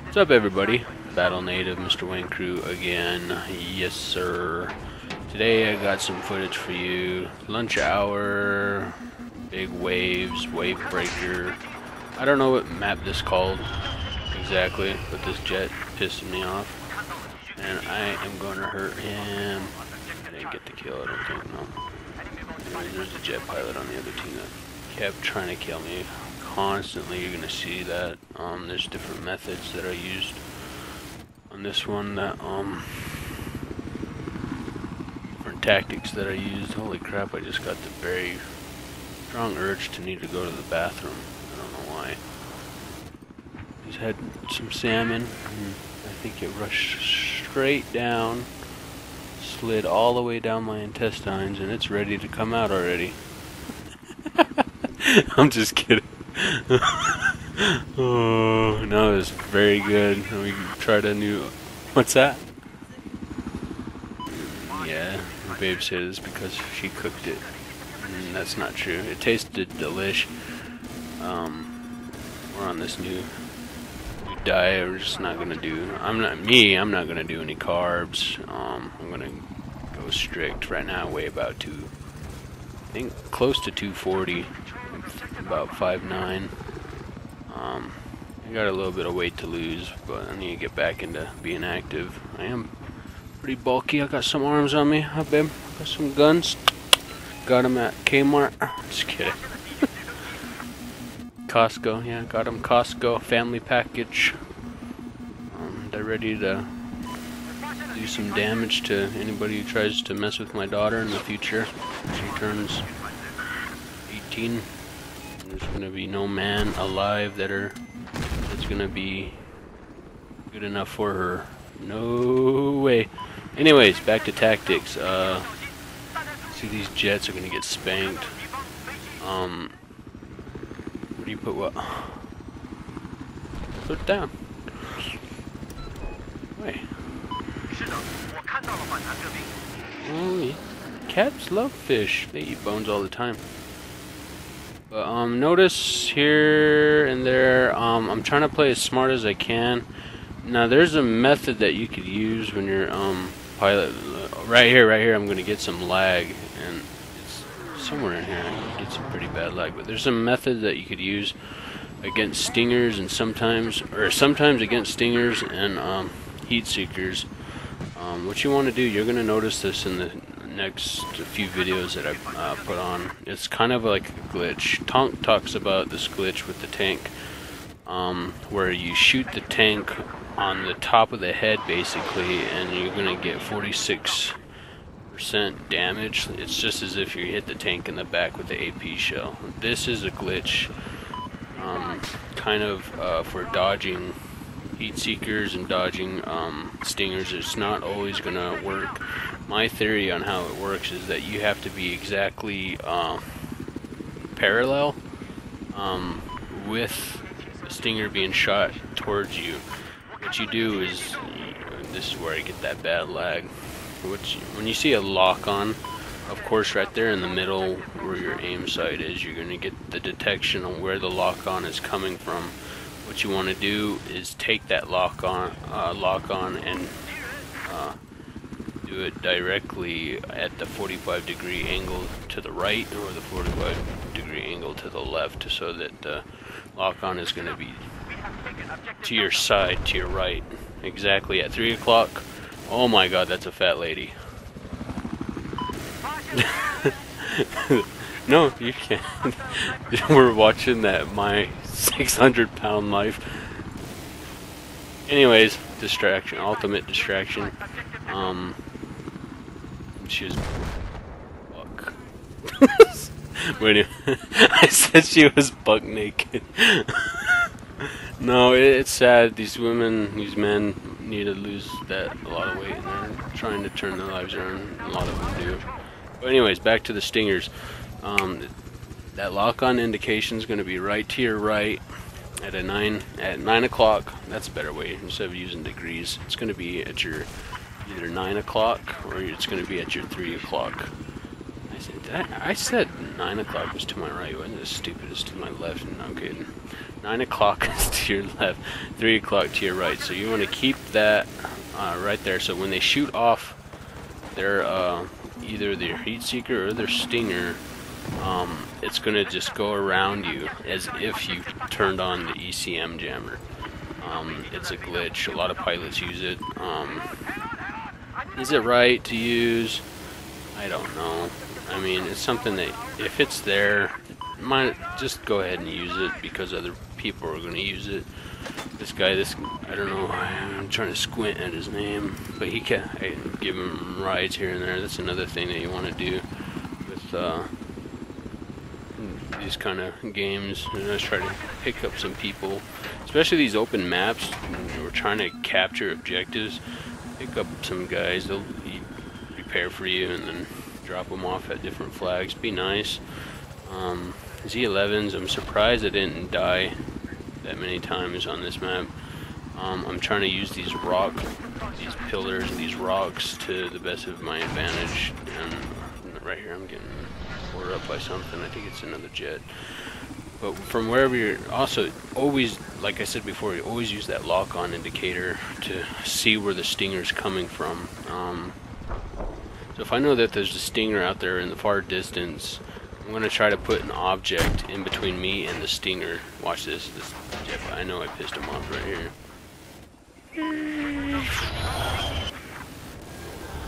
What's up, everybody? Battle Native, Mr. Wayne Crew again. Yes, sir. Today I got some footage for you. Lunch hour, big waves, wave breaker. I don't know what map this is called exactly, but this jet pissed me off, and I am going to hurt him. I didn't get the kill, I don't think. No. Anyways, there's a jet pilot on the other team that kept trying to kill me. Constantly, you're gonna see that. There's different methods that I used on this one. That different tactics that I used. Holy crap! I just got the very strong urge to need to go to the bathroom. I don't know why. Just had some salmon, and I think it rushed straight down, slid all the way down my intestines, and it's ready to come out already. I'm just kidding. Oh, no, it's very good. We tried a new... What's that? Yeah, my babe said it's because she cooked it. And that's not true. It tasted delish. We're on this new diet. We're just not gonna do... I'm not gonna do any carbs. I'm gonna go strict. Right now I weigh about I think close to 240. About 5'9". I got a little bit of weight to lose, but I need to get back into being active. I am pretty bulky. I got some arms on me. Hi, babe. Got some guns. Got them at Kmart. Just kidding. Costco. Yeah, got them Costco family package. They're ready to do some damage to anybody who tries to mess with my daughter in the future. She turns 18. There's gonna be no man alive that's gonna be good enough for her. No way. Anyways, back to tactics. See, these jets are gonna get spanked. Where do you put what? Put it down. Wait. Oh, cats love fish. They eat bones all the time. But notice here and there, I'm trying to play as smart as I can. Now there's a method that you could use when you're pilot. Right here, I'm gonna get some lag, and it's somewhere in here. I get some pretty bad lag. But there's a method that you could use against stingers, and sometimes against stingers and heat seekers. What you want to do, you're gonna notice this in the next few videos that I put on. It's kind of like a glitch. Tonk talks about this glitch with the tank, where you shoot the tank on the top of the head basically, and you're gonna get 46% damage. It's just as if you hit the tank in the back with the AP shell. This is a glitch, kind of for dodging heat seekers and dodging stingers. It's not always gonna work. My theory on how it works is that you have to be exactly parallel with the stinger being shot towards you. What you do is, this is where I get that bad lag. When you see a lock on, of course right there in the middle where your aim sight is, you're going to get the detection on where the lock on is coming from. What you want to do is take that lock on and do it directly at the 45-degree angle to the right or the 45-degree angle to the left, so that the lock-on is going to be to your side, to your right, exactly at 3 o'clock. Oh my god, that's a fat lady. No, you can't. We're watching that My 600-Pound Life. Anyways, distraction, ultimate distraction. She was buck. Wait, I said she was buck naked. No, it's sad. These women, these men need to lose a lot of weight, and they're trying to turn their lives around. A lot of them do. But anyways, back to the stingers. That lock-on indication is going to be right to your right at 9 o'clock. That's a better way instead of using degrees. It's going to be at your either 9 o'clock or it's going to be at your 3 o'clock. I I said 9 o'clock was to my right. Wasn't as stupid as to my left? No, I'm kidding. 9 o'clock is to your left, 3 o'clock to your right. So you want to keep that right there. So when they shoot off their either their heat seeker or their stinger, it's gonna just go around you as if you turned on the ECM jammer. It's a glitch. A lot of pilots use it. Is it right to use? I don't know. I mean, it's something that if it's there, just go ahead and use it because other people are going to use it. This guy, I don't know. I'm trying to squint at his name, but I give him rides here and there. That's another thing that you want to do with these kind of games. And I try to pick up some people, especially these open maps. We're trying to capture objectives. Pick up some guys. They'll repair for you and then drop them off at different flags. Be nice. Z11s. I'm surprised I didn't die that many times on this map. I'm trying to use these pillars, these rocks to the best of my advantage. And right here, I'm getting tore up by something. I think it's another jet. But from wherever you're, also always, like I said before, you always use that lock-on indicator to see where the stinger's coming from. So if I know that there's a stinger out there in the far distance, I'm going to try to put an object in between me and the stinger. Watch this jet. I know I pissed him off right here.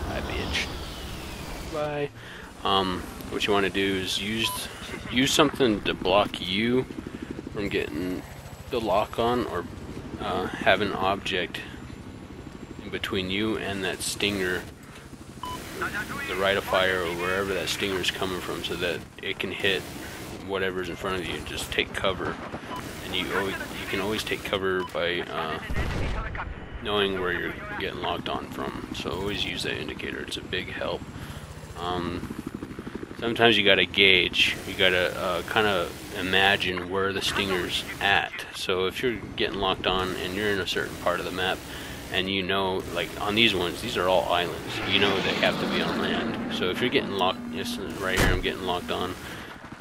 Bye, bitch. Bye. What you want to do is use something to block you from getting the lock on, or have an object in between you and that stinger, the rate of fire or wherever that stinger is coming from, so that it can hit whatever's in front of you. Just take cover, and you can always take cover by knowing where you're getting locked on from. So always use that indicator. It's a big help. Sometimes you gotta gauge. You gotta kind of imagine where the stinger's at. So if you're getting locked on and you're in a certain part of the map, and you know, like on these ones, these are all islands. You know they have to be on land. So if you're getting locked, right here I'm getting locked on.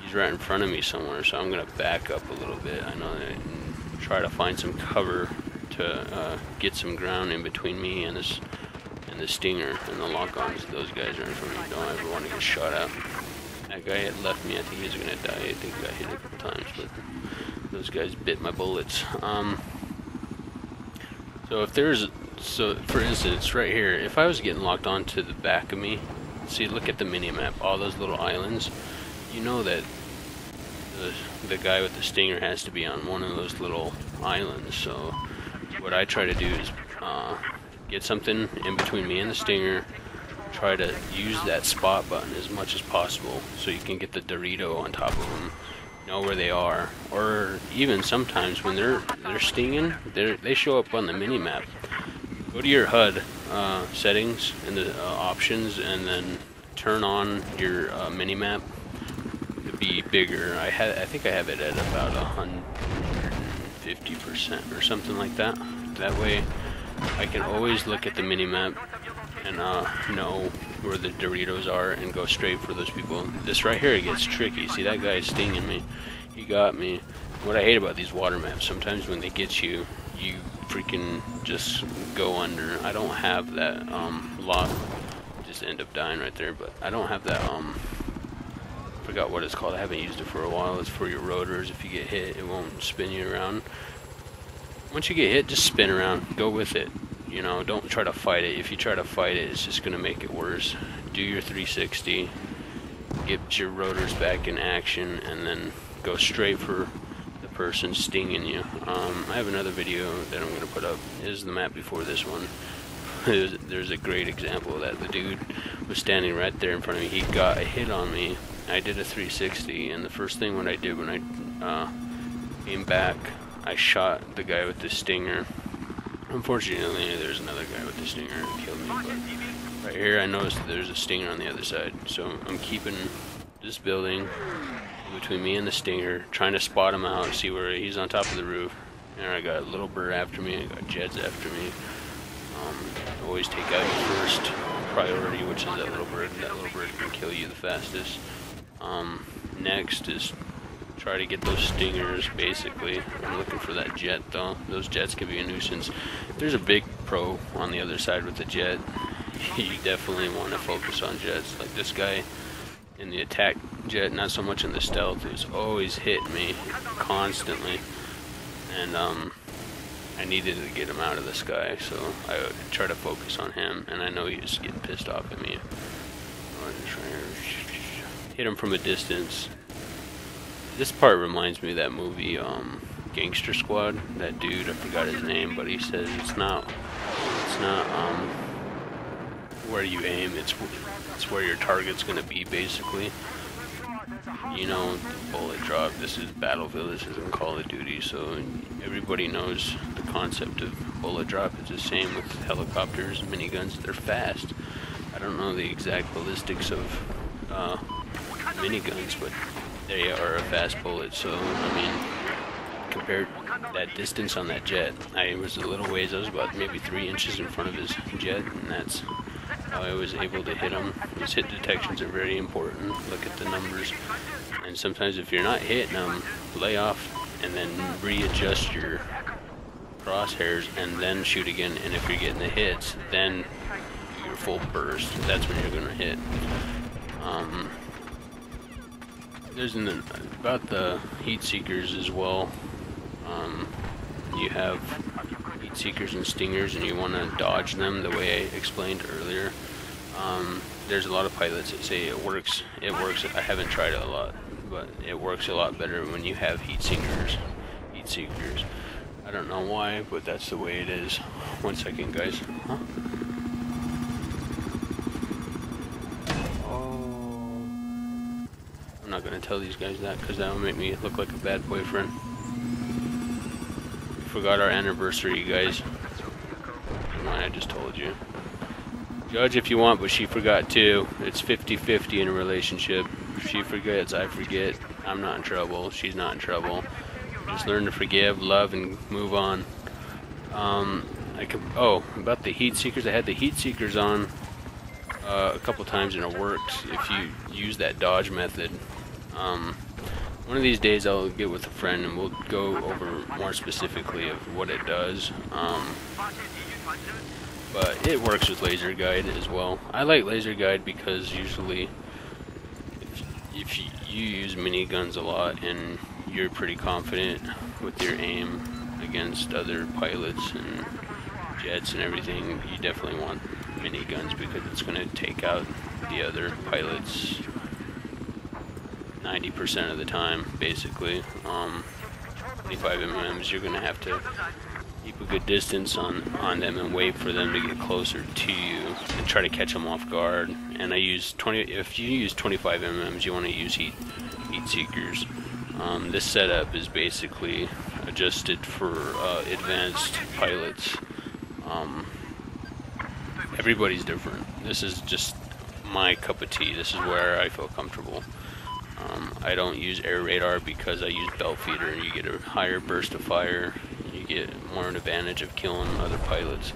He's right in front of me somewhere, so I'm gonna back up a little bit. I know that, and try to find some cover to get some ground in between me and the stinger and the lock-ons. Those guys are in front of me. Don't ever want to get shot at. That guy had left me. I think he's gonna die. I think I got hit a couple times, but those guys bit my bullets. So for instance, right here, if I was getting locked on to the back of me, see, look at the mini-map, all those little islands, you know that the guy with the stinger has to be on one of those little islands. So what I try to do is get something in between me and the stinger, try to use that spot button as much as possible so you can get the Dorito on top of them, know where they are. Or even sometimes when they're stinging, they show up on the mini-map. Go to your HUD settings in the options, and then turn on your mini-map to be bigger. I think I have it at about 150% or something like that. That way I can always look at the mini-map and know where the Doritos are and go straight for those people. This right here, it gets tricky. See, that guy is stinging me. He got me. What I hate about these water maps, sometimes when they get you, you freaking just go under. I don't have that lock. Just end up dying right there, but I don't have that forgot what it's called. I haven't used it for a while. It's for your rotors. If you get hit, it won't spin you around. Once you get hit, just spin around. Go with it. You know, don't try to fight it. If you try to fight it, it's just going to make it worse. Do your 360, get your rotors back in action, and then go straight for the person stinging you. I have another video that I'm going to put up. It is the map before this one. There's a great example of that. The dude was standing right there in front of me. He got a hit on me. I did a 360, and the first thing what I did when I came back, I shot the guy with the stinger. Unfortunately, there's another guy with the stinger who killed me, but right here I noticed that there's a stinger on the other side. So I'm keeping this building between me and the stinger, trying to spot him out, see where he's on top of the roof. And I got a little bird after me, I got jets after me. Always take out your first priority, which is that little bird. That little bird can kill you the fastest. Next is try to get those stingers, basically. I'm looking for that jet, though. Those jets can be a nuisance. If there's a big pro on the other side with the jet, you definitely want to focus on jets. Like this guy in the attack jet, not so much in the stealth, is always hitting me constantly. And I needed to get him out of the sky, so I would try to focus on him, and I know he was getting pissed off at me. Hit him from a distance. This part reminds me of that movie, Gangster Squad. That dude, I forgot his name, but he says it's not where you aim, it's where your target's gonna be, basically. You know, bullet drop. This is Battlefield, this isn't Call of Duty, so everybody knows the concept of bullet drop. It's the same with helicopters and miniguns. They're fast. I don't know the exact ballistics of miniguns, but they are a fast bullet. So I mean, compared that distance on that jet, I was a little ways. I was about maybe 3 inches in front of his jet, and that's how I was able to hit him. These hit detections are very important. Look at the numbers, and sometimes if you're not hitting them, lay off and then readjust your crosshairs and then shoot again. And if you're getting the hits, then your full burst. That's when you're gonna hit. There's about the heat seekers as well. You have heat seekers and stingers, and you want to dodge them the way I explained earlier. There's a lot of pilots that say it works. It works. I haven't tried it a lot, but it works a lot better when you have heat seekers. Heat seekers. I don't know why, but that's the way it is. 1 second, guys. Huh? I'm not gonna tell these guys that because that will make me look like a bad boyfriend. We forgot our anniversary, you guys. Never mind, I just told you. Judge if you want, but she forgot too. It's 50-50 in a relationship. If she forgets, I forget. I'm not in trouble. She's not in trouble. Just learn to forgive, love, and move on. About the heat seekers. I had the heat seekers on a couple times and it worked if you use that dodge method. One of these days I'll get with a friend and we'll go over more specifically of what it does. But it works with laser guide as well. I like laser guide because usually if you use miniguns a lot and you're pretty confident with your aim against other pilots and jets and everything, you definitely want miniguns because it's going to take out the other pilots 90% of the time, basically. 25 mm, you're going to have to keep a good distance on them and wait for them to get closer to you and try to catch them off guard. And I use if you use 25 mm, you want to use heat seekers. This setup is basically adjusted for advanced pilots. Everybody's different. This is just my cup of tea. This is where I feel comfortable. I don't use air radar because I use belt feeder and you get a higher burst of fire. You get more an advantage of killing other pilots,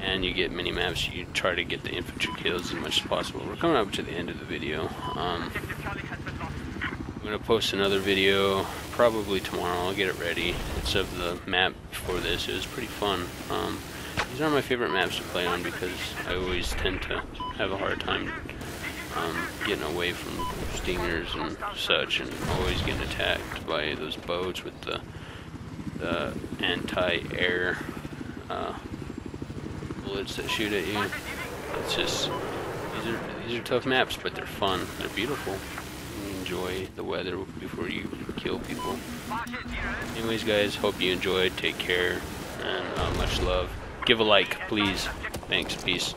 and you get mini maps. You try to get the infantry kills as much as possible. We're coming up to the end of the video. I'm gonna post another video probably tomorrow. I'll get it ready. It's of the map for this. It was pretty fun. These are my favorite maps to play on because I always tend to have a hard time getting away from stingers and such, and always getting attacked by those boats with the anti-air bullets that shoot at you. It's just these are tough maps, but they're fun. They're beautiful. You enjoy the weather before you kill people. Anyways, guys, hope you enjoyed. Take care and much love. Give a like, please. Thanks. Peace.